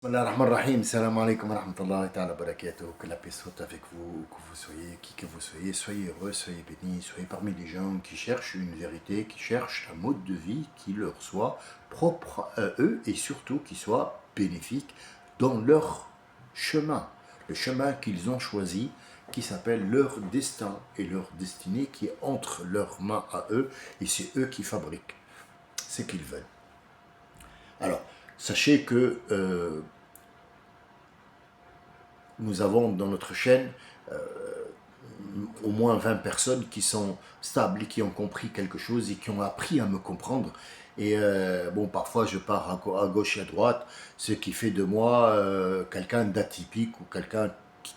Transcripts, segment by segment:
Bismillah ar-Rahman ar-Rahim, salam alaikum wa rahmatullahi ta'ala barakatuh, que la paix soit avec vous, que vous soyez, qui que vous soyez heureux, soyez bénis, soyez parmi les gens qui cherchent une vérité, qui cherchent un mode de vie qui leur soit propre à eux et surtout qui soit bénéfique dans leur chemin, le chemin qu'ils ont choisi, qui s'appelle leur destin et leur destinée qui est entre leurs mains à eux et c'est eux qui fabriquent ce qu'ils veulent. Alors, sachez que nous avons dans notre chaîne au moins 20 personnes qui sont stables et qui ont compris quelque chose et qui ont appris à me comprendre. Et bon, parfois je pars à gauche et à droite, ce qui fait de moi quelqu'un d'atypique ou quelqu'un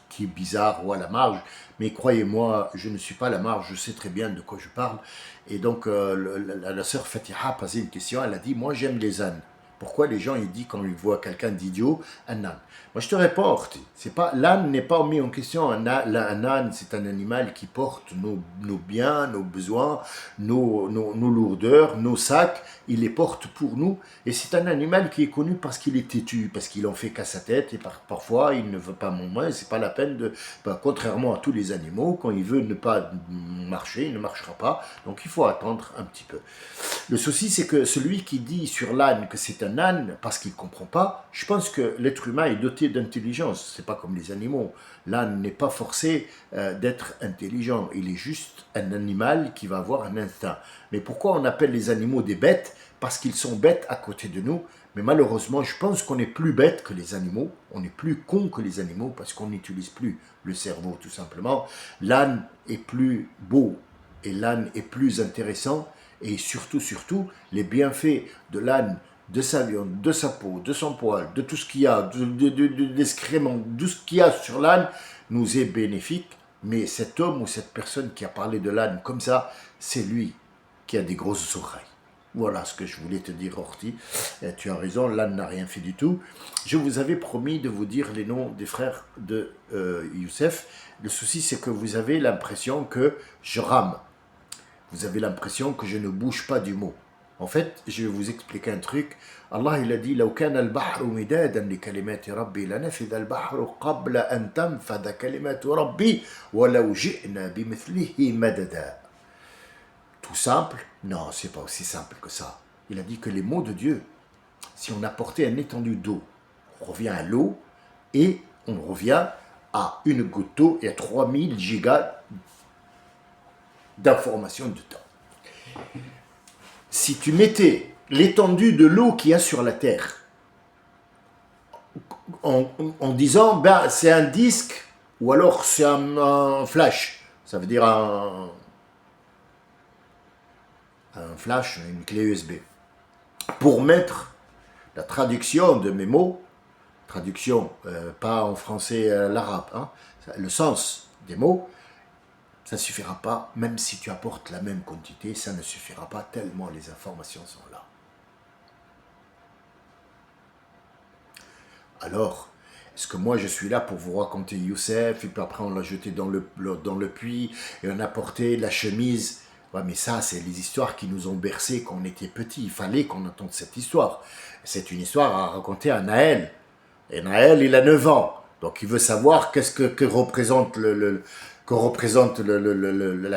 qui est bizarre ou à la marge. Mais croyez-moi, je ne suis pas à la marge, je sais très bien de quoi je parle. Et donc la sœur Fatiha a posé une question, elle a dit, moi j'aime les ânes. Pourquoi les gens ils disent quand ils voient quelqu'un d'idiot, un âne? Moi je te réponds, c'est pas, l'âne n'est pas mis en question. Un âne, c'est un animal qui porte nos biens, nos besoins, nos lourdeurs, nos sacs. Il les porte pour nous. Et c'est un animal qui est connu parce qu'il est têtu, parce qu'il en fait qu'à sa tête. Et parfois, il ne veut pas manger. C'est pas la peine de. Contrairement à tous les animaux, quand il veut ne pas marcher, il ne marchera pas. Donc il faut attendre un petit peu. Le souci, c'est que celui qui dit sur l'âne que c'est un âne parce qu'il ne comprend pas, je pense que l'être humain est doté d'intelligence. C'est pas comme les animaux. L'âne n'est pas forcé d'être intelligent. Il est juste un animal qui va avoir un instinct. Mais pourquoi on appelle les animaux des bêtes? Parce qu'ils sont bêtes à côté de nous. Mais malheureusement, je pense qu'on est plus bête que les animaux. On est plus con que les animaux parce qu'on n'utilise plus le cerveau, tout simplement. L'âne est plus beau et l'âne est plus intéressant. Et surtout, les bienfaits de l'âne, de sa viande, de sa peau, de son poil, de tout ce qu'il y a, d'excréments, de ce qu'il y a sur l'âne, nous est bénéfique. Mais cet homme ou cette personne qui a parlé de l'âne comme ça, c'est lui qui a des grosses oreilles. Voilà ce que je voulais te dire, Horty. Tu as raison, l'âne n'a rien fait du tout. Je vous avais promis de vous dire les noms des frères de Youssef. Le souci, c'est que vous avez l'impression que je rame. Vous avez l'impression que je ne bouge pas du mot. En fait, je vais vous expliquer un truc. Allah, il a dit لو كان البحر مدادا لكلمات ربي لنفذ البحر قبل أن تنفذ كلمات ربي ولو جئنا بمثله مددا. Tout simple? Non, c'est pas aussi simple que ça. Il a dit que les mots de Dieu, si on apportait un étendue d'eau, on revient à l'eau et on revient à une goutte d'eau et à 3000 gigas d'informations de temps. Si tu mettais l'étendue de l'eau qu'il y a sur la Terre en disant ben, c'est un disque ou alors c'est un flash, ça veut dire un flash, une clé USB, pour mettre la traduction de mes mots, traduction pas en français l'arabe, hein, le sens des mots, ça ne suffira pas, même si tu apportes la même quantité, ça ne suffira pas tellement les informations sont là. Alors, est-ce que moi je suis là pour vous raconter Youssef, et puis après on l'a jeté dans le puits, et on a porté la chemise? Ouais, mais ça, c'est les histoires qui nous ont bercés quand on était petits. Il fallait qu'on entende cette histoire. C'est une histoire à raconter à Naël. Et Naël, il a 9 ans. Donc il veut savoir qu'est-ce que représente la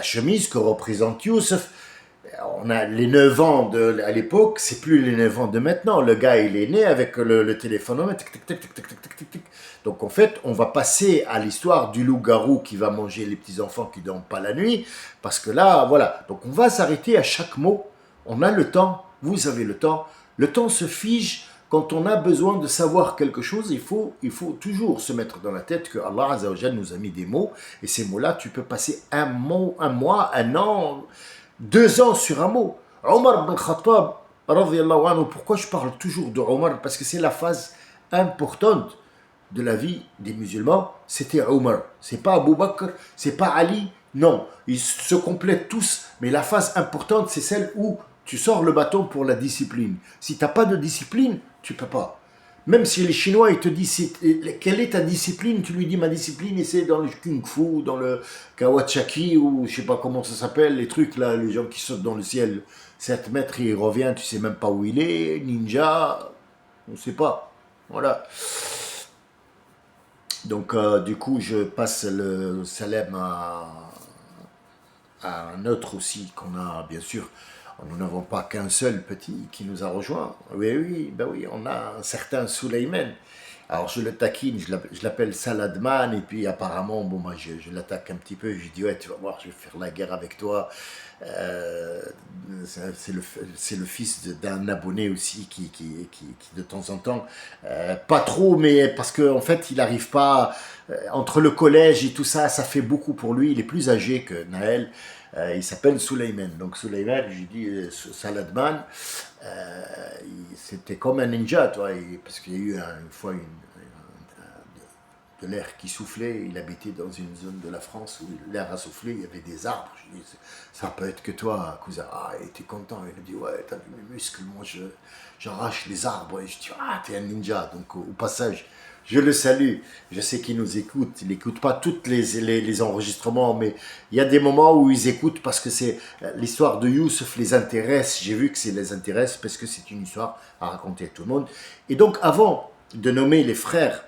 chemise, que représente Youssef. On a les 9 ans à l'époque, c'est plus les 9 ans de maintenant. Le gars, il est né avec le téléphone. Donc en fait, on va passer à l'histoire du loup-garou qui va manger les petits-enfants qui ne dorment pas la nuit. Parce que là, voilà. Donc on va s'arrêter à chaque mot. On a le temps. Vous avez le temps. Le temps se fige. Quand on a besoin de savoir quelque chose, il faut toujours se mettre dans la tête que Allah Azza wa Jal nous a mis des mots. Et ces mots-là, tu peux passer un mois, un an, 2 ans sur un mot. Omar ibn Khattab, radiyallahu anhu, pourquoi je parle toujours de Omar? Parce que c'est la phase importante de la vie des musulmans. C'était Omar. C'est pas Abu Bakr, c'est pas Ali. Non, ils se complètent tous. Mais la phase importante, c'est celle où tu sors le bâton pour la discipline. Si tu n'as pas de discipline, tu peux pas. Même si les Chinois, ils te disent quelle est ta discipline, tu lui dis ma discipline, et c'est dans le Kung Fu, dans le Kawachaki, ou je sais pas comment ça s'appelle, les trucs là, les gens qui sautent dans le ciel, 7 mètres, il revient, tu sais même pas où il est, ninja, on sait pas. Voilà. Donc, du coup, je passe le salam à un autre aussi qu'on a, bien sûr. Nous n'avons pas qu'un seul petit qui nous a rejoint. Oui, oui, ben oui, on a un certain Souleyman. Alors je le taquine, je l'appelle Saladman, et puis apparemment, bon, moi je l'attaque un petit peu, je lui dis, ouais, tu vas voir, je vais faire la guerre avec toi. Euh, c'est le fils d'un abonné aussi qui, de temps en temps, pas trop, mais parce qu'en en fait, il n'arrive pas, entre le collège et tout ça, ça fait beaucoup pour lui, il est plus âgé que Naël. Il s'appelle Suleiman. Donc Suleiman, je dis Saladman, c'était comme un ninja, toi, parce qu'il y a eu une fois de l'air qui soufflait. Il habitait dans une zone de la France où l'air a soufflé, il y avait des arbres. Je dis, ça peut être que toi, cousin. Ah, il était content. Il me dit, ouais, t'as vu mes muscles, moi j'arrache les arbres. Et je dis, ah, t'es un ninja. Donc au passage, je le salue. Je sais qu'il nous écoute. Il n'écoute pas tous les enregistrements, mais il y a des moments où ils écoutent parce que c'est l'histoire de Youssef les intéresse. J'ai vu que ça les intéresse parce que c'est une histoire à raconter à tout le monde. Et donc, avant de nommer les frères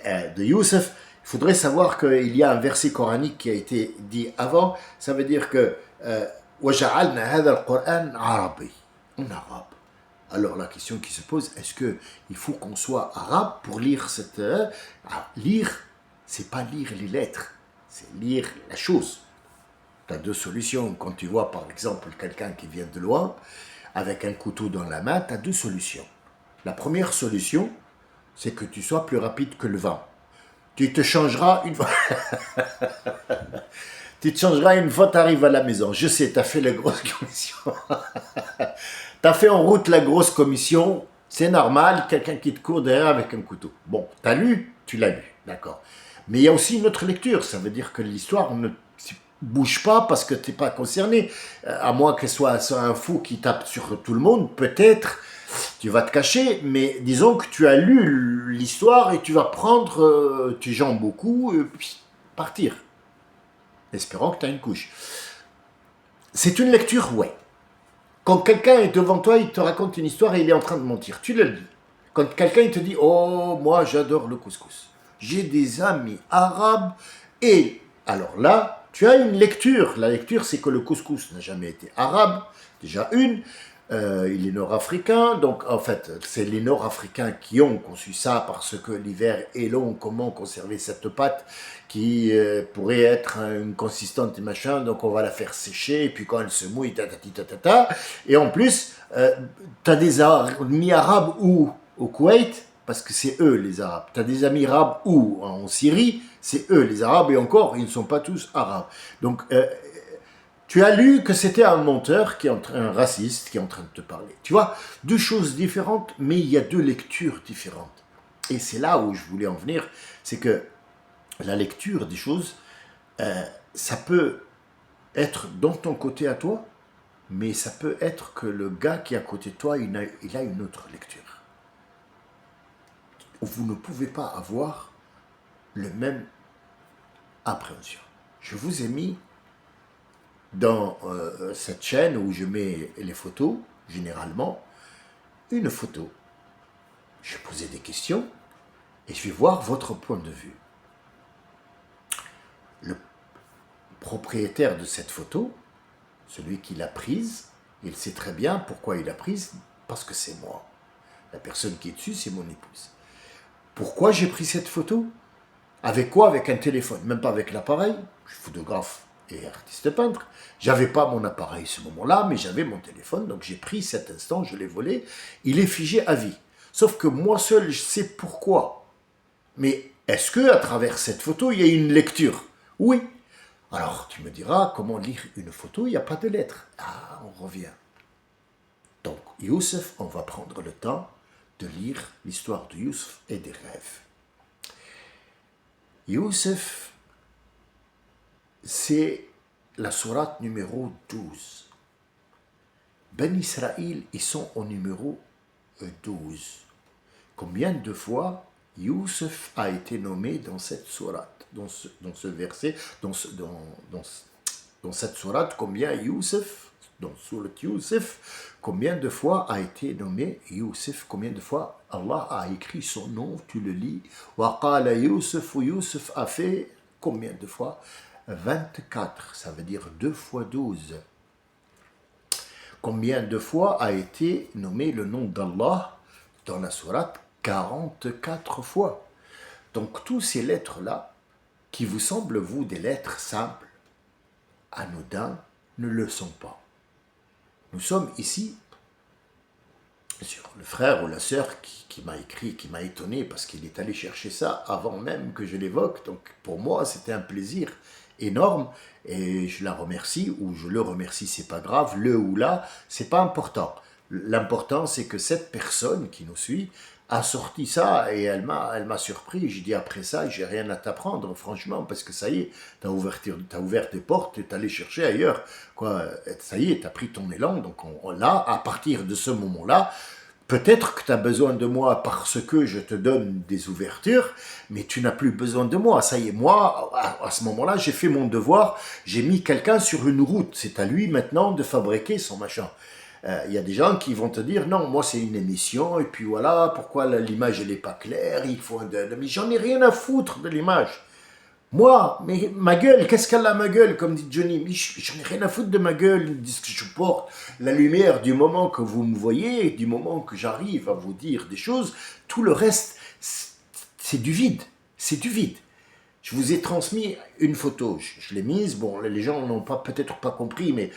de Youssef, il faudrait savoir qu'il y a un verset coranique qui a été dit avant. Ça veut dire que وَجَعَلْنَا هَذَا الْقُرْآنَ عَرَبِي, en arabe. Alors la question qui se pose, est-ce qu'il faut qu'on soit arabe pour lire cette... lire, c'est pas lire les lettres, c'est lire la chose. Tu as deux solutions. Quand tu vois par exemple quelqu'un qui vient de loin, avec un couteau dans la main, tu as deux solutions. La première solution, c'est que tu sois plus rapide que le vent. Tu te changeras une fois. Tu te changeras une fois tu arrives à la maison. Je sais, tu as fait la grosse commission. Tu as fait en route la grosse commission. C'est normal, quelqu'un qui te court derrière avec un couteau. Bon, tu as lu, tu l'as lu, d'accord. Mais il y a aussi une autre lecture. Ça veut dire que l'histoire ne bouge pas parce que tu n'es pas concerné. À moins que ce soit un fou qui tape sur tout le monde, peut-être tu vas te cacher, mais disons que tu as lu l'histoire et tu vas prendre tes jambes au cou et puis partir. Espérant que tu as une couche. C'est une lecture, ouais. Quand quelqu'un est devant toi, il te raconte une histoire et il est en train de mentir, tu le lis. Quand quelqu'un te dit, oh, moi j'adore le couscous. J'ai des amis arabes et alors là, tu as une lecture. La lecture, c'est que le couscous n'a jamais été arabe, déjà une. Il est nord-africain, donc en fait, c'est les nord-africains qui ont conçu ça parce que l'hiver est long. Comment conserver cette pâte qui pourrait être une consistante et machin, donc on va la faire sécher, et puis quand elle se mouille, et en plus, tu as des amis arabes ou au Koweït, parce que c'est eux les arabes. Tu as des amis arabes ou en Syrie, c'est eux les arabes, et encore, ils ne sont pas tous arabes. Donc, tu as lu que c'était un menteur, un raciste qui est en train de te parler. Tu vois, deux choses différentes, mais il y a deux lectures différentes. Et c'est là où je voulais en venir, c'est que la lecture des choses, ça peut être dans ton côté à toi, mais ça peut être que le gars qui est à côté de toi, il a une autre lecture. Vous ne pouvez pas avoir le même appréhension. Je vous ai mis dans cette chaîne où je mets les photos, généralement, une photo. Je vais poser des questions et je vais voir votre point de vue. Le propriétaire de cette photo, celui qui l'a prise, il sait très bien pourquoi il l'a prise, parce que c'est moi. La personne qui est dessus, c'est mon épouse. Pourquoi j'ai pris cette photo? Avec quoi? Avec un téléphone, même pas avec l'appareil. Je suis photographe et artiste peintre. J'avais pas mon appareil ce moment-là, mais j'avais mon téléphone, donc j'ai pris cet instant, je l'ai volé. Il est figé à vie. Sauf que moi seul, je sais pourquoi. Mais est-ce que à travers cette photo, il y a une lecture? Oui. Alors, tu me diras, comment lire une photo? Il n'y a pas de lettres. Ah, on revient. Donc, Youssef, on va prendre le temps de lire l'histoire de Youssef et des rêves. Youssef, c'est la sourate numéro 12. Ben Israël, ils sont au numéro 12. Combien de fois Youssef a été nommé dans cette sourate, dans ce verset, dans cette sourate, combien Youssef dans Surat Youssef, combien de fois a été nommé Youssef, combien de fois Allah a écrit son nom, tu le lis. Wa qala Youssef, Youssef a fait combien de fois? 24, ça veut dire 2 fois 12. Combien de fois a été nommé le nom d'Allah dans la sourate? 44 fois. Donc, tous ces lettres-là, qui vous semblent, vous, des lettres simples, anodins, ne le sont pas. Nous sommes ici sur le frère ou la sœur qui m'a écrit, qui m'a étonné, parce qu'il est allé chercher ça avant même que je l'évoque. Donc, pour moi, c'était un plaisir énorme, et je la remercie, ou je le remercie, c'est pas grave, le ou la, c'est pas important. L'important, c'est que cette personne qui nous suit a sorti ça, et elle m'a surpris. J'ai dit, après ça, j'ai rien à t'apprendre, franchement, parce que ça y est, t'as ouvert des portes, t'es allé chercher ailleurs, quoi. Ça y est, t'as pris ton élan. Donc là, à partir de ce moment-là, peut-être que tu as besoin de moi parce que je te donne des ouvertures, mais tu n'as plus besoin de moi. Ça y est, moi, à ce moment-là, j'ai fait mon devoir, j'ai mis quelqu'un sur une route. C'est à lui maintenant de fabriquer son machin. Y a des gens qui vont te dire, non, moi c'est une émission, et puis voilà, pourquoi l'image elle n'est pas claire, il faut mais j'en ai rien à foutre de l'image. Moi, mais ma gueule, qu'est-ce qu'elle a ma gueule, comme dit Johnny? Mais j'en ai rien à foutre de ma gueule, de ce que je porte. La lumière, du moment que vous me voyez, du moment que j'arrive à vous dire des choses, tout le reste, c'est du vide. C'est du vide. Je vous ai transmis une photo, je l'ai mise, bon, les gens n'ont peut-être pas compris, mais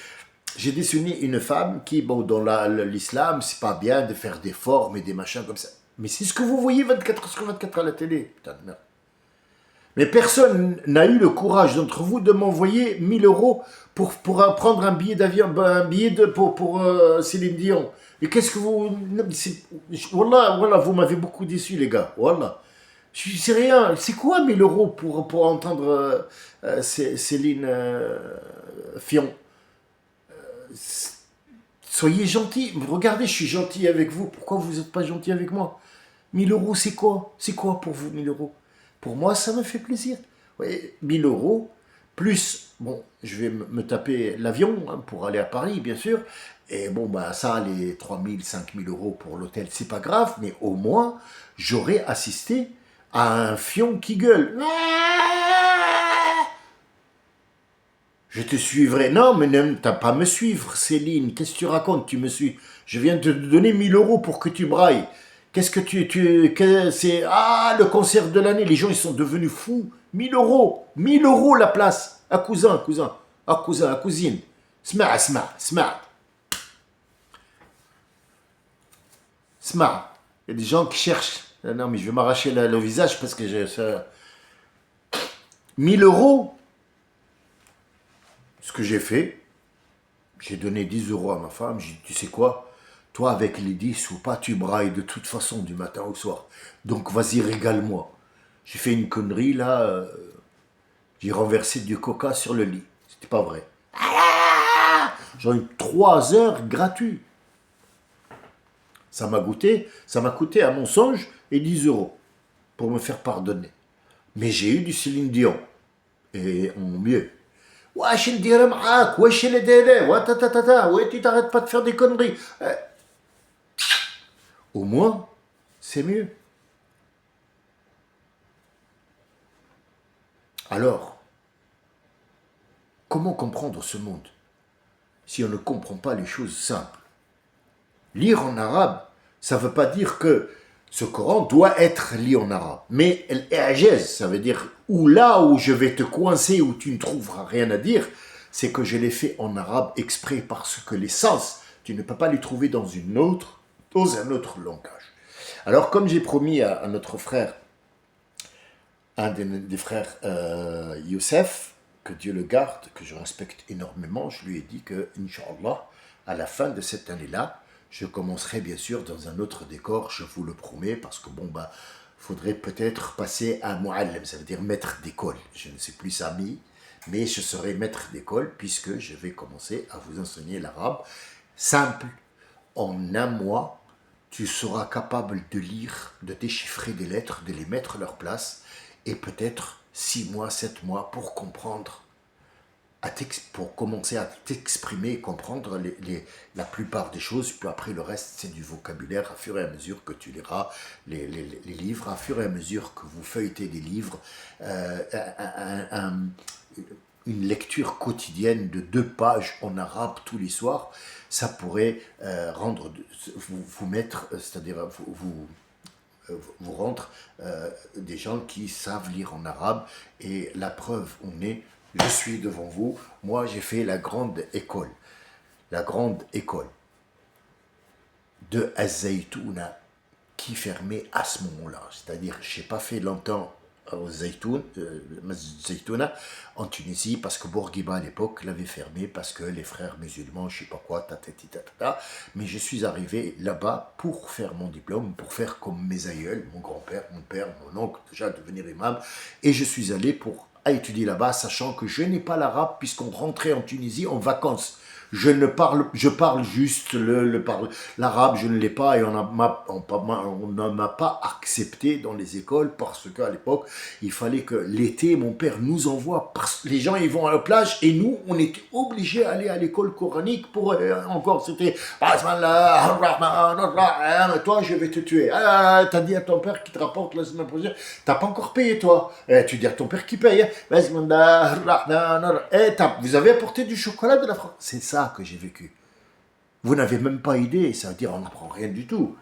j'ai dessiné une femme qui, bon, dans l'islam, c'est pas bien de faire des formes et des machins comme ça. Mais c'est ce que vous voyez 24 sur 24 à la télé. Putain de merde. Mais personne n'a eu le courage d'entre vous de m'envoyer 1000 euros pour prendre un billet d'avion, un billet pour Céline Dion. Et qu'est-ce que vous... Wallah, vous m'avez beaucoup déçu, les gars. Wallah. C'est rien. C'est quoi 1000 euros pour entendre Céline Fion? Soyez gentils. Regardez, je suis gentil avec vous. Pourquoi vous n'êtes pas gentil avec moi? 1000 euros, c'est quoi? C'est quoi pour vous, 1000 euros? Pour moi, ça me fait plaisir. Ouais, 1000 euros, plus, bon, je vais me taper l'avion hein, pour aller à Paris, bien sûr. Et bon, bah, ça, les 3000, 5000 euros pour l'hôtel, c'est pas grave, mais au moins, j'aurais assisté à un fion qui gueule. Je te suivrai. Non, mais t'as pas à me suivre, Céline. Qu'est-ce que tu racontes? Tu me suis. Je viens de te donner 1000 euros pour que tu brailles. Qu'est-ce que c'est, ah, le concert de l'année. Les gens, ils sont devenus fous. 1000 euros. 1000 euros la place. À cousin. À cousine. Sma. Il y a des gens qui cherchent. Non, mais je vais m'arracher le visage parce que j'ai ça. 1000 euros. Ce que j'ai fait, j'ai donné 10 euros à ma femme. J'ai dit, tu sais quoi? Toi, avec les 10 ou pas, tu brailles de toute façon du matin au soir. Donc, vas-y, régale-moi. J'ai fait une connerie, là. J'ai renversé du coca sur le lit. C'était pas vrai. J'ai eu 3 heures gratuites. Ça m'a coûté à mon songe et 10 euros pour me faire pardonner. Mais j'ai eu du Céline Dion. Et en mieux. Wesh le dire معاك, wesh le délai, ouais, tu t'arrêtes pas de faire des conneries. Au moins, c'est mieux. Alors, comment comprendre ce monde si on ne comprend pas les choses simples? Lire en arabe, ça ne veut pas dire que ce Coran doit être lu en arabe. Mais l'ijaz, ça veut dire où là où je vais te coincer, où tu ne trouveras rien à dire, c'est que je l'ai fait en arabe exprès parce que les sens, tu ne peux pas les trouver dans un autre langage. Alors, comme j'ai promis à notre frère, un des frères Youssef, que Dieu le garde, que je respecte énormément, je lui ai dit que, Inch'Allah, à la fin de cette année-là, je commencerai bien sûr dans un autre décor, je vous le promets, parce que bon, bah, faudrait peut-être passer à mu'allim, ça veut dire maître d'école. Je ne sais plus ami, mais je serai maître d'école puisque je vais commencer à vous enseigner l'arabe simple. En un mois, tu seras capable de lire, de déchiffrer des lettres, de les mettre à leur place, et peut-être 6 mois, 7 mois pour comprendre pour commencer à t'exprimer et comprendre la plupart des choses. Puis après, le reste, c'est du vocabulaire. À fur et à mesure que tu liras les livres, à fur et à mesure que vous feuilletez des livres, une lecture quotidienne de 2 pages en arabe tous les soirs, ça pourrait vous mettre, c'est-à-dire vous rendre des gens qui savent lire en arabe. Et la preuve on est, je suis devant vous, moi j'ai fait la grande école de Az-Zaytouna qui fermait à ce moment-là. C'est-à-dire, je n'ai pas fait longtemps au Zaytouna en Tunisie parce que Bourguiba à l'époque l'avait fermé parce que les frères musulmans, je ne sais pas quoi, mais je suis arrivé là-bas pour faire mon diplôme, pour faire comme mes aïeuls, mon grand-père, mon père, mon oncle, déjà devenir imam, et je suis allé pour à étudier là-bas, sachant que je n'ai pas l'arabe puisqu'on rentrait en Tunisie en vacances. Je parle juste l'arabe, je ne l'ai pas et on ne m'a pas accepté dans les écoles parce qu'à l'époque, il fallait que l'été, mon père nous envoie, parce que les gens ils vont à la plage et nous, on était obligés d'aller à l'école coranique pour encore, c'était toi je vais te tuer. T'as dit à ton père qui te rapporte la semaine prochaine, t'as pas encore payé toi. Tu dis à ton père qui paye. Vous avez apporté du chocolat de la France. C'est ça que j'ai vécu. Vous n'avez même pas idée, ça veut dire on n'apprend rien du tout.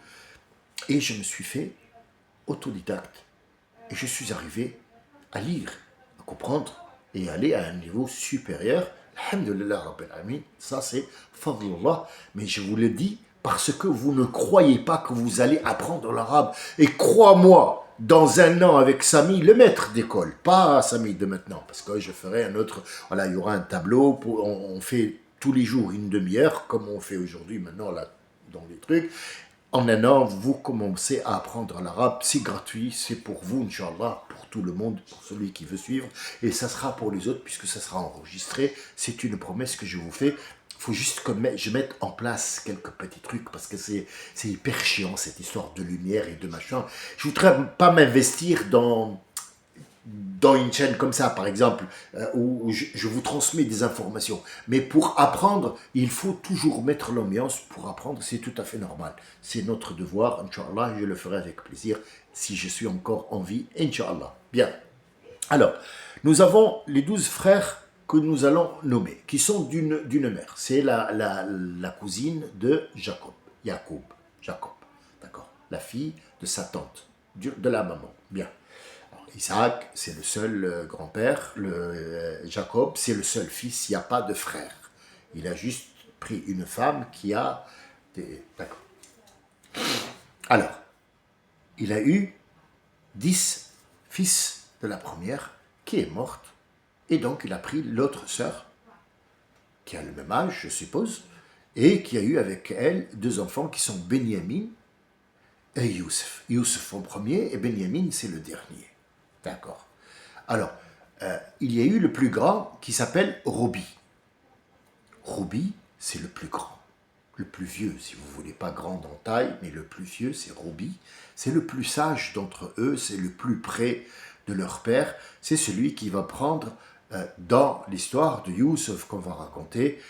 Et je me suis fait autodidacte. Et je suis arrivé à lire, à comprendre et aller à un niveau supérieur. Alhamdulillah Rabbil Alamin, ça c'est Fadlullah. Mais je vous le dis parce que vous ne croyez pas que vous allez apprendre l'arabe. Et crois-moi, dans un an avec Samy, le maître d'école, pas Samy de maintenant, parce que je ferai un autre, voilà, il y aura un tableau, on fait tous les jours une demi-heure, comme on fait aujourd'hui maintenant là, dans les trucs. En un an, vous commencez à apprendre l'arabe, c'est gratuit, c'est pour vous, Inch'Allah, pour tout le monde, pour celui qui veut suivre, et ça sera pour les autres, puisque ça sera enregistré, c'est une promesse que je vous fais. Il faut juste que je mette en place quelques petits trucs, parce que c'est hyper chiant, cette histoire de lumière et de machin. Je ne voudrais pas m'investir dans une chaîne comme ça, par exemple, où je vous transmets des informations. Mais pour apprendre, il faut toujours mettre l'ambiance. Pour apprendre, c'est tout à fait normal. C'est notre devoir, Inch'Allah, je le ferai avec plaisir si je suis encore en vie, Inch'Allah. Bien. Alors, nous avons les 12 frères que nous allons nommer, qui sont d'une mère. C'est la cousine de Jacob, Jacob, d'accord, la fille de sa tante, de la maman. Bien. Isaac, c'est le seul grand-père. Jacob, c'est le seul fils. Il n'y a pas de frère. Il a juste pris une femme qui a des... D'accord. Alors, il a eu 10 fils de la première qui est morte. Et donc, il a pris l'autre sœur, qui a le même âge, je suppose, et qui a eu avec elle 2 enfants qui sont Benyamin et Youssef. Youssef en premier et Benyamin, c'est le dernier. D'accord. Alors, il y a eu le plus grand qui s'appelle Robi. Robi, c'est le plus grand, le plus vieux, si vous voulez, pas grand en taille, mais le plus vieux, c'est Robi. C'est le plus sage d'entre eux, c'est le plus près de leur père. C'est celui qui va prendre, dans l'histoire de Youssef qu'on va raconter,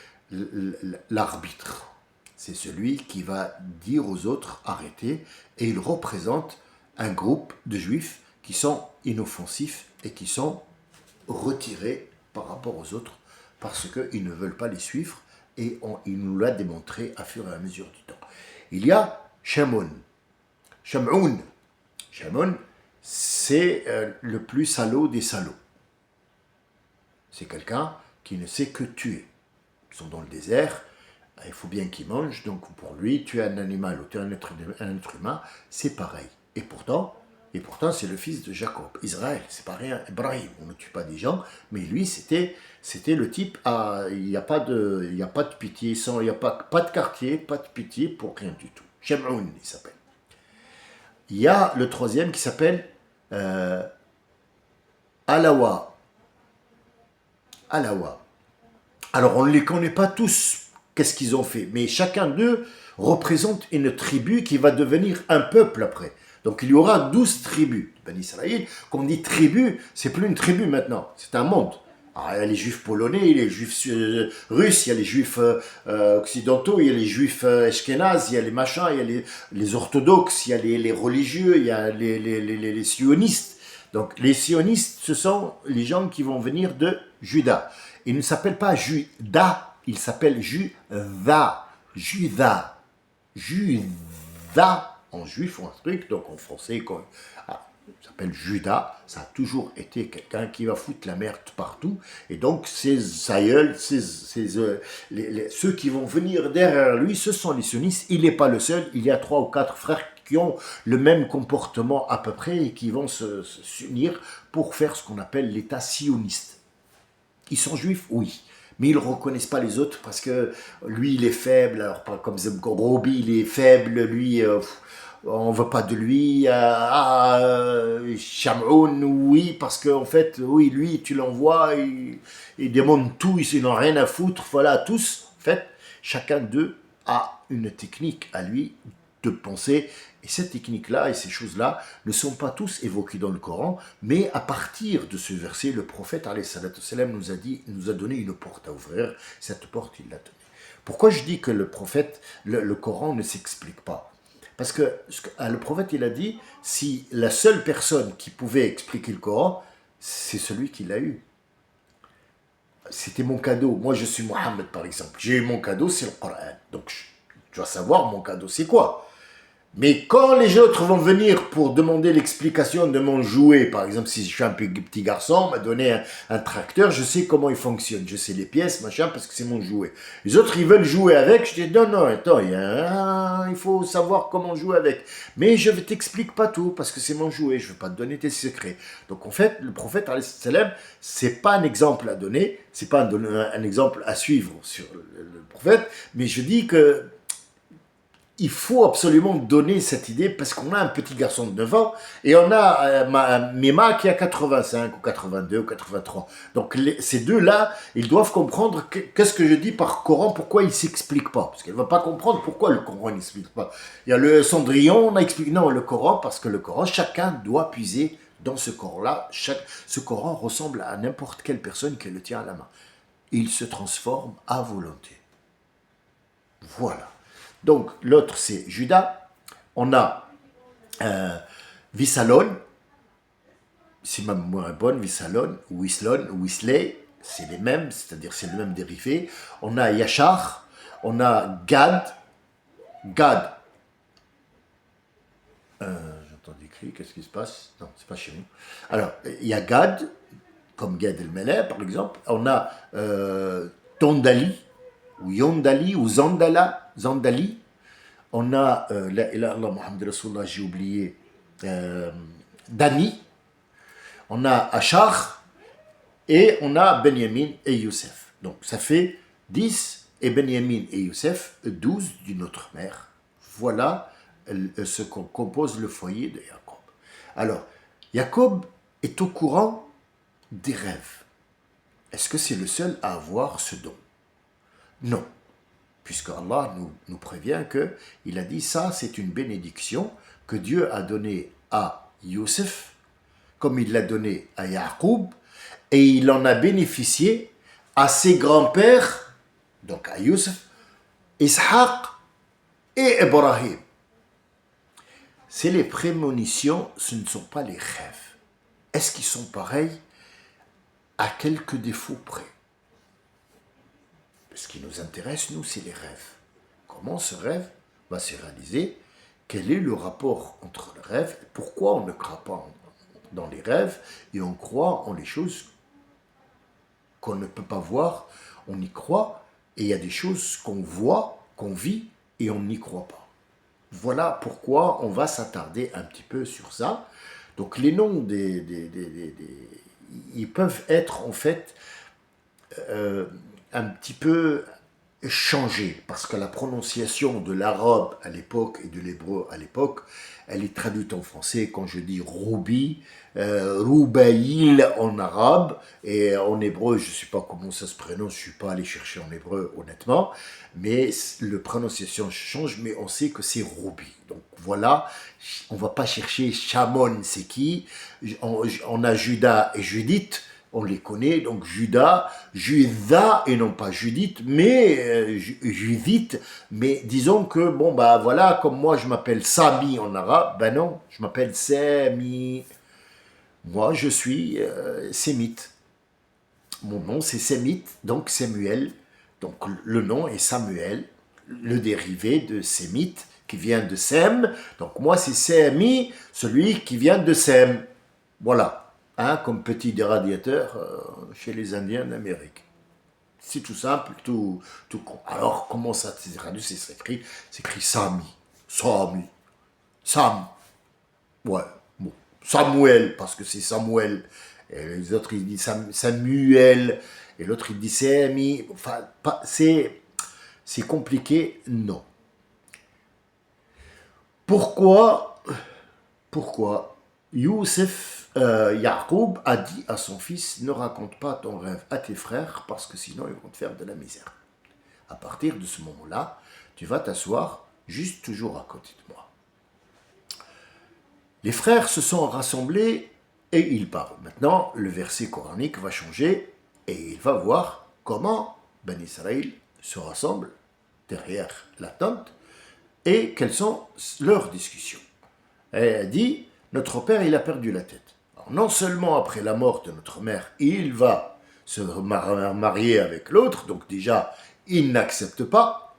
l'arbitre. C'est celui qui va dire aux autres arrêtez, et il représente un groupe de juifs qui sont inoffensifs et qui sont retirés par rapport aux autres parce qu'ils ne veulent pas les suivre et il nous l'a démontré à fur et à mesure du temps. Il y a Shamoun. Shamoun, c'est le plus salaud des salauds. C'est quelqu'un qui ne sait que tuer. Ils sont dans le désert, il faut bien qu'ils mangent, donc pour lui, tuer un animal ou tuer un être humain, c'est pareil. Et pourtant, c'est le fils de Jacob. Israël, c'est pas rien. Ibrahim, on ne tue pas des gens, mais lui, c'était le type, il n'y a pas de pitié, il n'y a pas de quartier, pas de pitié pour rien du tout. Shamoun, il s'appelle. Il y a le troisième qui s'appelle Alawa. Alors, on ne les connaît pas tous, qu'est-ce qu'ils ont fait, mais chacun d'eux représente une tribu qui va devenir un peuple après. Donc il y aura 12 tribus. Ben Israël, quand on dit tribu, c'est plus une tribu maintenant, c'est un monde. Alors, il y a les juifs polonais, les juifs russes, il y a les juifs occidentaux, il y a les juifs ashkénazes, il y a les machins, il y a les orthodoxes, il y a les religieux, il y a les sionistes. Donc les sionistes, ce sont les gens qui vont venir de Juda. Ils ne s'appellent pas Juda, ils s'appellent Juda. Juda. Juda en juif ou un truc, donc en français, il s'appelle Judas, ça a toujours été quelqu'un qui va foutre la merde partout, et donc ses aïeuls, ceux qui vont venir derrière lui, ce sont les sionistes. Il n'est pas le seul, il y a 3 ou 4 frères qui ont le même comportement à peu près et qui vont s'unir pour faire ce qu'on appelle l'État sioniste. Ils sont juifs, oui, mais ils ne reconnaissent pas les autres parce que lui il est faible, alors pas comme Robi il est faible, lui on ne veut pas de lui, Shamoun, oui, parce qu'en fait, oui, lui, tu l'envoies, il demande tout, ils n'ont rien à foutre, voilà, tous, en fait, chacun d'eux a une technique à lui de penser, et cette technique-là et ces choses-là ne sont pas tous évoquées dans le Coran, mais à partir de ce verset, le prophète, alayhi salatu wassalam, nous a donné une porte à ouvrir, cette porte, il l'a donnée. Pourquoi je dis que le prophète, le Coran ne s'explique pas? Parce que le prophète, il a dit, si la seule personne qui pouvait expliquer le Coran, c'est celui qui l'a eu. C'était mon cadeau. Moi, je suis Mohammed, par exemple. J'ai eu mon cadeau, c'est le Coran. Donc, tu dois savoir mon cadeau, c'est quoi? Mais quand les autres vont venir pour demander l'explication de mon jouet, par exemple, si je suis un petit garçon, on m'a donné un tracteur, je sais comment il fonctionne, je sais les pièces, machin, parce que c'est mon jouet. Les autres, ils veulent jouer avec, je dis non, attends, il faut savoir comment jouer avec. Mais je ne t'explique pas tout, parce que c'est mon jouet, je ne veux pas te donner tes secrets. Donc en fait, le prophète, c'est pas un exemple à donner, c'est pas un exemple à suivre sur le prophète, mais je dis que il faut absolument donner cette idée parce qu'on a un petit garçon de 9 ans et on a Mima qui a 85 ou 82 ou 83. Donc ces deux-là, ils doivent comprendre qu'est-ce que je dis par Coran, pourquoi il ne s'explique pas. Parce qu'elle ne va pas comprendre pourquoi le Coran n'explique pas. Il y a le Cendrillon, on a expliqué, non, le Coran, parce que le Coran, chacun doit puiser dans ce Coran-là. Ce Coran ressemble à n'importe quelle personne qui le tient à la main. Il se transforme à volonté. Voilà. Donc, l'autre, c'est Judas. On a Visalon, si ma mémoire est bonne, Visalon, Wislon, Wisley, c'est les mêmes, c'est-à-dire c'est le même dérivé. On a Yachar, on a Gad. J'entends des cris, qu'est-ce qui se passe? Non, c'est pas chez nous. Alors, il y a Gad, comme Gad el-Meleh, par exemple. On a Tondali, ou Yondali, ou Zandali. On a, la ilaha illallah Muhammad Rasulullah, j'ai oublié, Dani. On a Achar. Et on a Benyamin et Youssef. Donc ça fait 10, et Benyamin et Youssef, 12 d'une autre mère. Voilà ce qu'on compose le foyer de Jacob. Alors, Jacob est au courant des rêves. Est-ce que c'est le seul à avoir ce don? Non. Puisque Allah nous prévient qu'il a dit ça, c'est une bénédiction que Dieu a donnée à Youssef, comme il l'a donné à Jacob, et il en a bénéficié à ses grands-pères, donc à Youssef, Ishaq et Ibrahim. C'est les prémonitions, ce ne sont pas les rêves. Est-ce qu'ils sont pareils? À quelques défauts près. Ce qui nous intéresse, nous, c'est les rêves. Comment ce rêve va se réaliser? Quel est le rapport entre le rêve? Pourquoi on ne croit pas dans les rêves et on croit en les choses qu'on ne peut pas voir? On y croit, et il y a des choses qu'on voit, qu'on vit, et on n'y croit pas. Voilà pourquoi on va s'attarder un petit peu sur ça. Donc les noms ils peuvent être en fait un petit peu changé, parce que la prononciation de l'arabe à l'époque et de l'hébreu à l'époque, elle est traduite en français quand je dis Roubi, Roubaïl en arabe, et en hébreu, je ne sais pas comment ça se prononce, je ne suis pas allé chercher en hébreu honnêtement, mais la prononciation change, mais on sait que c'est Roubi. Donc voilà, on ne va pas chercher Shamon, c'est qui, on a Judas et Judith, on les connaît, donc Judas, Judas et non pas Judith, mais Judith, mais disons que, bon, bah voilà, comme moi je m'appelle Sami en arabe, ben non, je m'appelle Sami. Moi je suis sémite. Mon nom c'est Sémite, donc Samuel, donc le nom est Samuel, le dérivé de Sémite, qui vient de Sem, donc moi c'est Sami, celui qui vient de Sem. Voilà, hein, comme petit radiateur chez les Indiens d'Amérique. C'est tout simple, tout con. Alors, comment ça s'est traduit? C'est écrit Sami, Sami, Sam, ouais, bon, Samuel, parce que c'est Samuel. Et les autres, ils disent Samuel, et l'autre, il dit Sami. Enfin, c'est compliqué, non. Pourquoi Youssef, Yacoub a dit à son fils, ne raconte pas ton rêve à tes frères, parce que sinon ils vont te faire de la misère. À partir de ce moment-là, tu vas t'asseoir juste toujours à côté de moi. Les frères se sont rassemblés et ils parlent. Maintenant, le verset coranique va changer et il va voir comment Ben Israël se rassemble derrière la tente et quelles sont leurs discussions. Elle dit, notre père, il a perdu la tête. Alors, non seulement après la mort de notre mère, il va se marier avec l'autre, donc déjà, il n'accepte pas,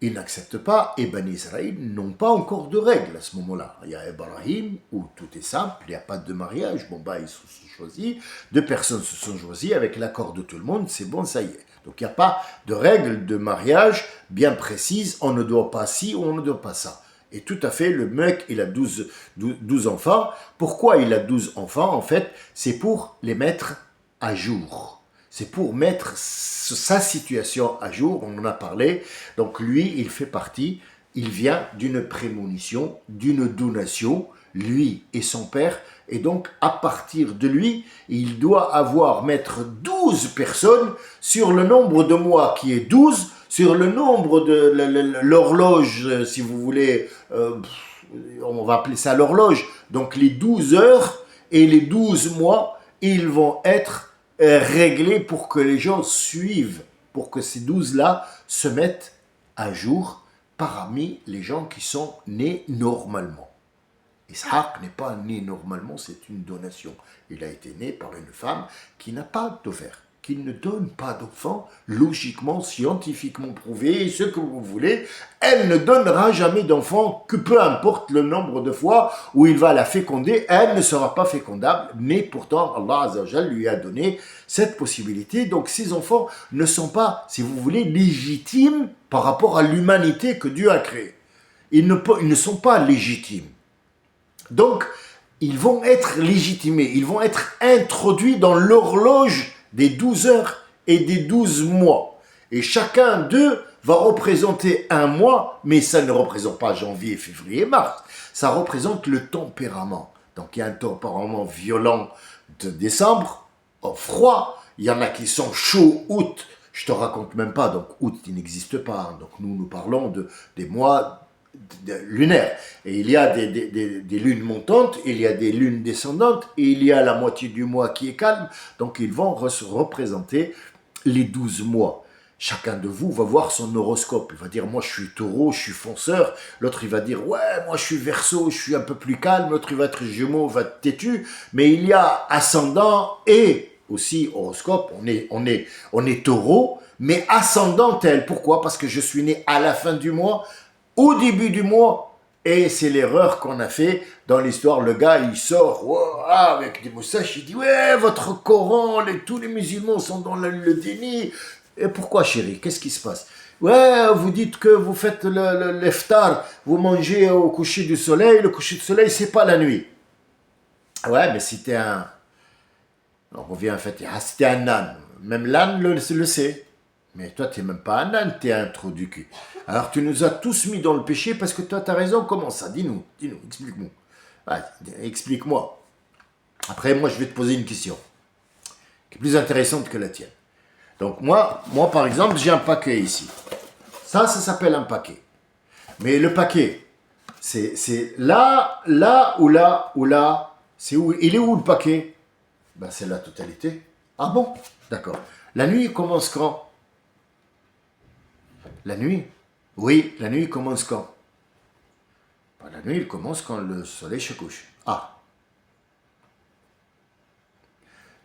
et Ben Israël n'ont pas encore de règles à ce moment-là. Il y a Ibrahim, où tout est simple, il n'y a pas de mariage, bon bah ils se sont choisis, deux personnes se sont choisies avec l'accord de tout le monde, c'est bon, ça y est. Donc il n'y a pas de règles de mariage bien précises, on ne doit pas ci ou on ne doit pas ça. Et tout à fait, le mec, il a 12 enfants. Pourquoi il a 12 enfants? En fait, c'est pour les mettre à jour. C'est pour mettre sa situation à jour, on en a parlé. Donc lui, il fait partie, il vient d'une prémonition, d'une donation, lui et son père. Et donc, à partir de lui, il doit mettre 12 personnes sur le nombre de mois qui est 12, sur le nombre de l'horloge, si vous voulez, on va appeler ça l'horloge. Donc les 12 heures et les 12 mois, ils vont être réglés pour que les gens suivent, pour que ces 12-là se mettent à jour parmi les gens qui sont nés normalement. Ishaq n'est pas né normalement, c'est une donation. Il a été né par une femme qui n'a pas d'ovaire, qui ne donne pas d'enfant, logiquement, scientifiquement prouvé, ce que vous voulez. Elle ne donnera jamais d'enfant, que peu importe le nombre de fois où il va la féconder, elle ne sera pas fécondable, mais pourtant Allah Azza wa Jalla lui a donné cette possibilité. Donc ces enfants ne sont pas, si vous voulez, légitimes par rapport à l'humanité que Dieu a créée. Ils ne sont pas légitimes. Donc, ils vont être légitimés, ils vont être introduits dans l'horloge des 12 heures et des 12 mois. Et chacun d'eux va représenter un mois, mais ça ne représente pas janvier, février, mars. Ça représente le tempérament. Donc, il y a un tempérament violent de décembre, froid. Il y en a qui sont chauds, août. Je te raconte même pas, donc août, il n'existe pas. Donc, nous parlons des mois lunaire. Et il y a des lunes montantes, il y a des lunes descendantes, et il y a la moitié du mois qui est calme. Donc ils vont représenter les 12 mois. Chacun de vous va voir son horoscope. Il va dire, moi je suis taureau, je suis fonceur. L'autre il va dire, ouais, moi je suis verseau, je suis un peu plus calme. L'autre il va être gémeaux, va être têtu. Mais il y a ascendant et aussi horoscope. On est taureau, mais ascendant tel. Pourquoi? Parce que je suis né à la fin du mois, au début du mois, et c'est l'erreur qu'on a fait dans l'histoire. Le gars, il sort avec des moustaches, il dit, ouais, votre Coran, tous les musulmans sont dans le déni. Et pourquoi, chérie? Qu'est-ce qui se passe? Ouais, vous dites que vous faites l'iftar, vous mangez au coucher du soleil. Le coucher du soleil, c'est pas la nuit. Ouais, mais si t'es on revient en fait, si t'es un âne, même l'âne le sait. Mais toi, tu n'es même pas un âne, tu es un trou du cul. Alors, tu nous as tous mis dans le péché parce que toi, tu as raison. Comment ça? Dis-nous, explique-moi. Explique-moi. Après, moi, je vais te poser une question qui est plus intéressante que la tienne. Donc, moi par exemple, j'ai un paquet ici. Ça s'appelle un paquet. Mais le paquet, c'est là, ou là, ou là. Il est où le paquet? Ben, c'est la totalité. Ah bon? D'accord. La nuit commence quand? La nuit? Oui, la nuit commence quand? Ben, la nuit, elle commence quand le soleil se couche. Ah,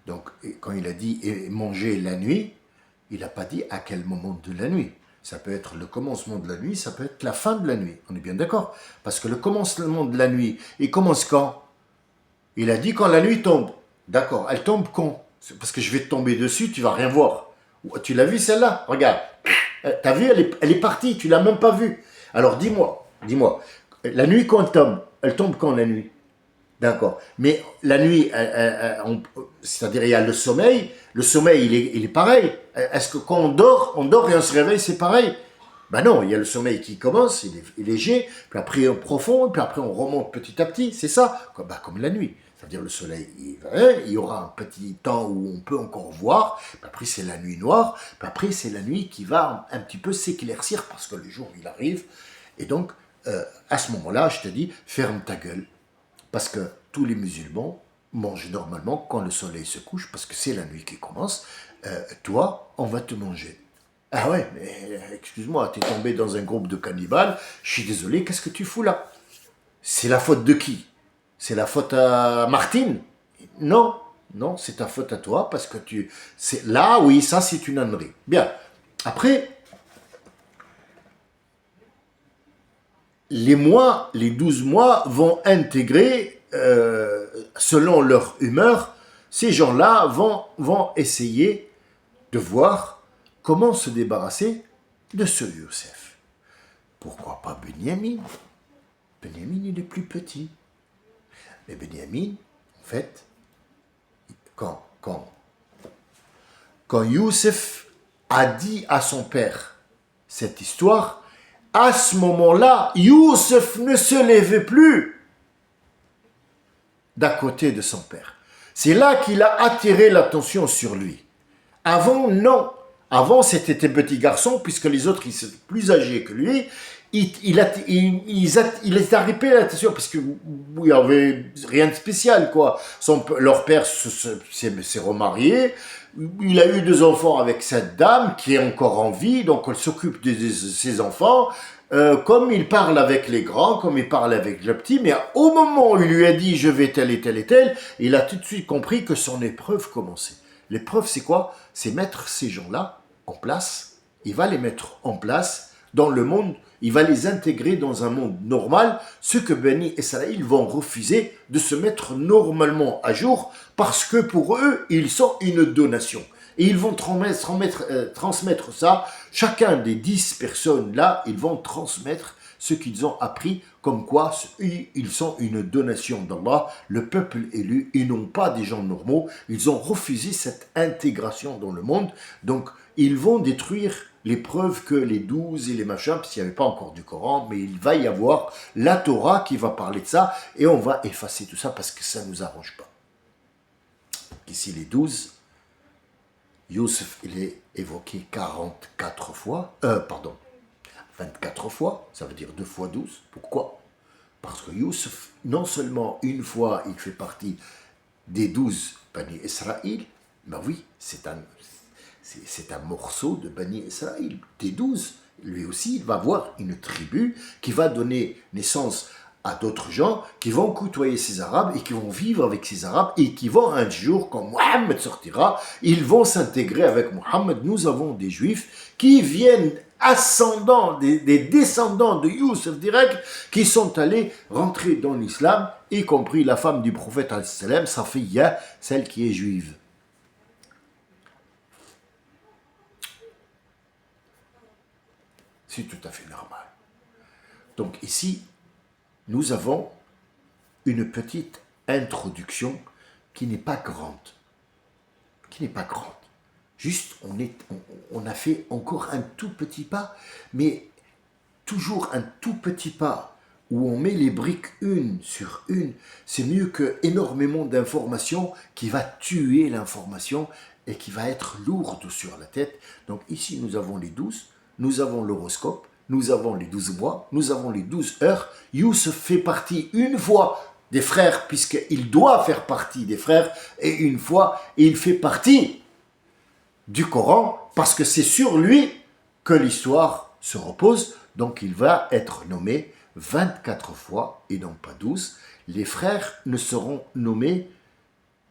donc quand il a dit manger la nuit, il n'a pas dit à quel moment de la nuit. Ça peut être le commencement de la nuit, ça peut être la fin de la nuit. On est bien d'accord? Parce que le commencement de la nuit, il commence quand? Il a dit quand la nuit tombe. D'accord, elle tombe quand? C'est parce que je vais te tomber dessus, tu vas rien voir. Tu l'as vu celle-là? Regarde. T'as vu, elle est partie, tu l'as même pas vue. Alors dis-moi, la nuit quand elle tombe quand la nuit? D'accord. Mais la nuit, c'est-à-dire il y a le sommeil il est pareil. Est-ce que quand on dort et on se réveille, c'est pareil? Ben non, il y a le sommeil qui commence, il est léger, puis après on profond, puis après on remonte petit à petit, c'est ça? Comme la nuit. C'est-à-dire le soleil, il y aura un petit temps où on peut encore voir, puis après c'est la nuit noire, puis après c'est la nuit qui va un petit peu s'éclaircir parce que le jour il arrive. Et donc, à ce moment-là, je te dis, ferme ta gueule. Parce que tous les musulmans mangent normalement quand le soleil se couche, parce que c'est la nuit qui commence. Toi, on va te manger. Ah ouais, mais excuse-moi, t'es tombé dans un groupe de cannibales, je suis désolé, qu'est-ce que tu fous là? C'est la faute de qui? C'est la faute à Martine? Non, non, c'est ta faute à toi, parce que là, oui, ça c'est une ânerie. Bien, après, les mois, les 12 mois vont intégrer, selon leur humeur, ces gens-là vont essayer de voir comment se débarrasser de ce Youssef. Pourquoi pas Benyamin? Benyamin, il est plus petit. Mais Benyamin, en fait, quand, quand, quand Youssef a dit à son père cette histoire, à ce moment-là, Youssef ne se levait plus d'à côté de son père. C'est là qu'il a attiré l'attention sur lui. Avant, non. Avant, c'était un petit garçon, puisque les autres, ils étaient plus âgés que lui. Il est arrivé l'attention, parce qu'il n'y avait rien de spécial, quoi. Leur père s'est remarié. Il a eu 2 enfants avec cette dame, qui est encore en vie, donc elle s'occupe de ses enfants. Comme il parle avec les grands, comme il parle avec le petit, mais au moment où il lui a dit « je vais tel et tel et tel », il a tout de suite compris que son épreuve commençait. L'épreuve, c'est quoi? C'est mettre ces gens-là en place. Il va les mettre en place dans le monde. Il va les intégrer dans un monde normal. Ce que Bani Israël vont refuser de se mettre normalement à jour parce que pour eux, ils sont une donation. Et ils vont transmettre ça. Chacun des 10 personnes là, ils vont transmettre ce qu'ils ont appris, comme quoi ils sont une donation d'Allah, le peuple élu, ils n'ont pas des gens normaux, ils ont refusé cette intégration dans le monde, donc ils vont détruire les preuves que les 12 et les machins, parce qu'il n'y avait pas encore du Coran, mais il va y avoir la Torah qui va parler de ça, et on va effacer tout ça parce que ça ne nous arrange pas. Ici les 12, Youssef, il est évoqué 44 fois, 24 fois, ça veut dire 2 fois 12. Pourquoi? Parce que Youssef, non seulement une fois, il fait partie des 12 Bani Israël, mais oui, c'est un morceau de Bani Israël, des 12. Lui aussi, il va avoir une tribu qui va donner naissance à d'autres gens qui vont côtoyer ces Arabes et qui vont vivre avec ces Arabes et qui vont un jour, quand Mohammed sortira, ils vont s'intégrer avec Mohammed. Nous avons des Juifs qui viennent ascendants, des descendants de Youssef direct, qui sont allés rentrer dans l'islam, y compris la femme du prophète, sa fille, celle qui est juive. C'est tout à fait normal. Donc ici, nous avons une petite introduction qui n'est pas grande. Qui n'est pas grande. Juste, on a fait encore un tout petit pas, mais toujours un tout petit pas où on met les briques une sur une, c'est mieux que énormément d'informations qui va tuer l'information et qui va être lourde sur la tête. Donc ici, nous avons les 12, nous avons l'horoscope, nous avons les 12 mois, nous avons les 12 heures. Youssef fait partie une fois des frères, puisqu'il doit faire partie des frères, et une fois, il fait partie du Coran, parce que c'est sur lui que l'histoire se repose, donc il va être nommé 24 fois, et non pas 12. Les frères ne seront nommés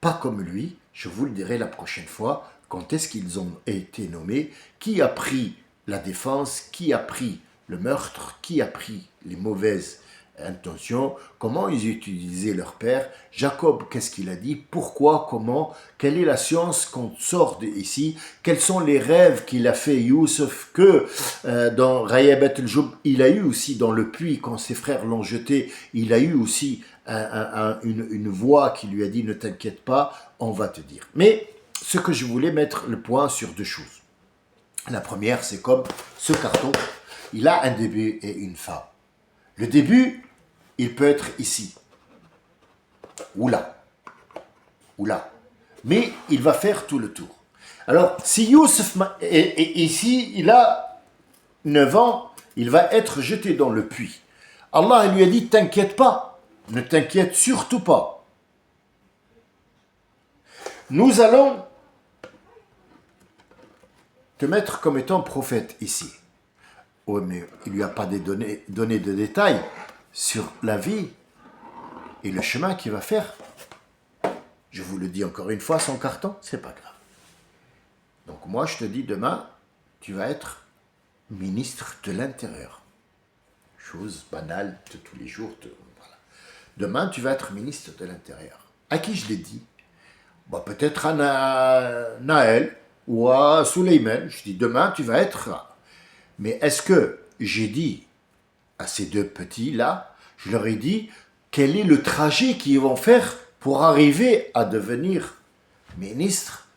pas comme lui, je vous le dirai la prochaine fois, quand est-ce qu'ils ont été nommés, qui a pris la défense, qui a pris le meurtre, qui a pris les mauvaises intentions, comment ils utilisaient leur père, Jacob, qu'est-ce qu'il a dit, pourquoi, comment, quelle est la science qu'on sort d'ici, quels sont les rêves qu'il a fait Youssef, que dans Rayabat el-Joub, il a eu aussi dans le puits, quand ses frères l'ont jeté, il a eu aussi une voix qui lui a dit ne t'inquiète pas, on va te dire. Mais ce que je voulais mettre le point sur deux choses. La première, c'est comme ce carton, il a un début et une fin. Le début, il peut être ici, ou là, mais il va faire tout le tour. Alors, si Youssef est ici, il a 9 ans, il va être jeté dans le puits. Allah lui a dit, t'inquiète pas, ne t'inquiète surtout pas. Nous allons te mettre comme étant prophète ici. Oui, mais il ne lui a pas donné de détails sur la vie et le chemin qu'il va faire. Je vous le dis encore une fois, son carton, c'est pas grave. Donc moi, je te dis, demain, tu vas être ministre de l'Intérieur. Chose banale de tous les jours. Voilà. Demain, tu vas être ministre de l'Intérieur. À qui je l'ai dit? Peut-être à Naël ou à Souleyman. Je dis, demain, tu vas être là. Mais est-ce que j'ai dit à ces deux petits-là, je leur ai dit, quel est le trajet qu'ils vont faire pour arriver à devenir ministre?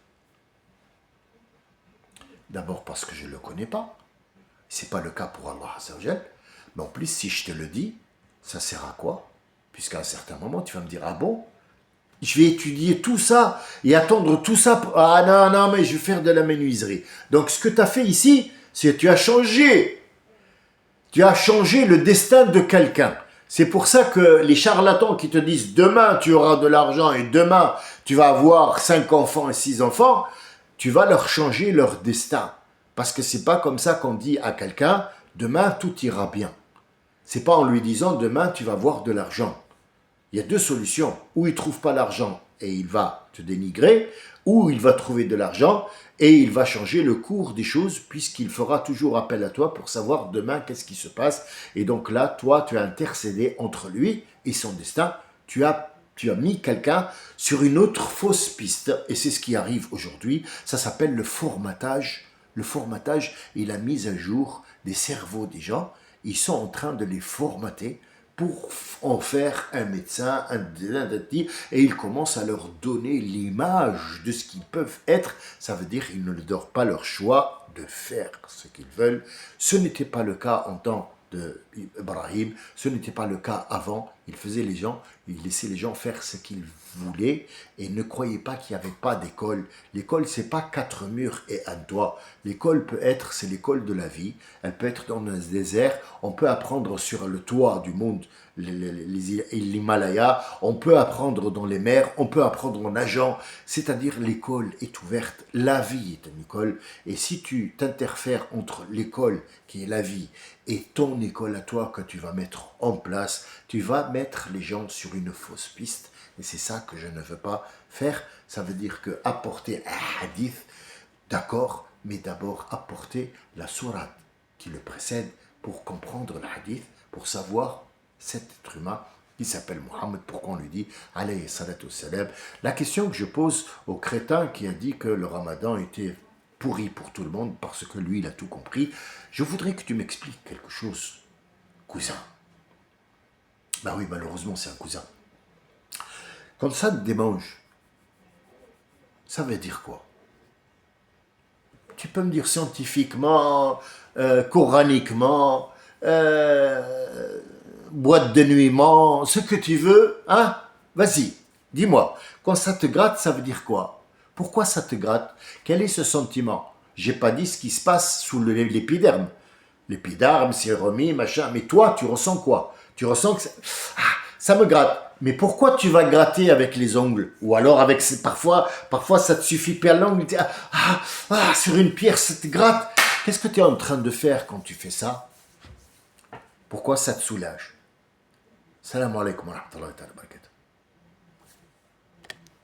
D'abord parce que je ne le connais pas. Ce n'est pas le cas pour Allah Azzawajal. Mais en plus, si je te le dis, ça sert à quoi? Puisqu'à un certain moment, tu vas me dire, ah bon? Je vais étudier tout ça et attendre tout ça. Ah non, mais je vais faire de la menuiserie. Donc ce que tu as fait ici, c'est que tu as changé. Tu as changé le destin de quelqu'un. C'est pour ça que les charlatans qui te disent demain tu auras de l'argent et demain tu vas avoir 5 enfants et 6 enfants, tu vas leur changer leur destin. Parce que c'est pas comme ça qu'on dit à quelqu'un demain tout ira bien. C'est pas en lui disant demain tu vas avoir de l'argent. Il y a deux solutions. Ou il ne trouve pas l'argent et il va te dénigrer, ou il va trouver de l'argent et il va changer le cours des choses puisqu'il fera toujours appel à toi pour savoir demain qu'est-ce qui se passe. Et donc là, toi, tu as intercédé entre lui et son destin. Tu as mis quelqu'un sur une autre fausse piste. Et c'est ce qui arrive aujourd'hui. Ça s'appelle le formatage. Le formatage est la mise à jour des cerveaux des gens. Ils sont en train de les formater pour en faire un médecin, et ils commencent à leur donner l'image de ce qu'ils peuvent être. Ça veut dire qu'ils ne leur donnent pas leur choix de faire ce qu'ils veulent. Ce n'était pas le cas en temps d'Ibrahim, ce n'était pas le cas avant. Il laissait les gens faire ce qu'ils voulaient et ne croyez pas qu'il n'y avait pas d'école. L'école, c'est pas 4 murs et un toit. L'école c'est l'école de la vie. Elle peut être dans le désert. On peut apprendre sur le toit du monde, l'Himalaya. On peut apprendre dans les mers. On peut apprendre en nageant. C'est-à-dire l'école est ouverte. La vie est une école. Et si tu t'interfères entre l'école qui est la vie et ton école à toi que tu vas mettre en place, tu vas mettre les gens sur une fausse piste. Et c'est ça que je ne veux pas faire. Ça veut dire que apporter un hadith, d'accord, mais d'abord apporter la sourate qui le précède pour comprendre le hadith, pour savoir cet être humain qui s'appelle Mohammed, pourquoi on lui dit alayhi salatu wassalam. La question que je pose au crétin qui a dit que le ramadan était pourri pour tout le monde parce que lui il a tout compris, je voudrais que tu m'expliques quelque chose, cousin. Ben oui, malheureusement c'est un cousin. Quand ça te démange, ça veut dire quoi? Tu peux me dire scientifiquement, coraniquement, boîte de nuitement, ce que tu veux, hein? Vas-y, dis-moi. Quand ça te gratte, ça veut dire quoi? Pourquoi ça te gratte? Quel est ce sentiment? J'ai pas dit ce qui se passe sous l'épiderme. L'épiderme, c'est remis, machin. Mais toi, tu ressens quoi? Tu ressens que ça me gratte. Mais pourquoi tu vas gratter avec les ongles? Ou alors avec parfois ça te suffit pas l'ongle, sur une pierre ça te gratte. Qu'est-ce que tu es en train de faire quand tu fais ça? Pourquoi ça te soulage? Salam alaikum wa rahmatullahi wa barakatuh.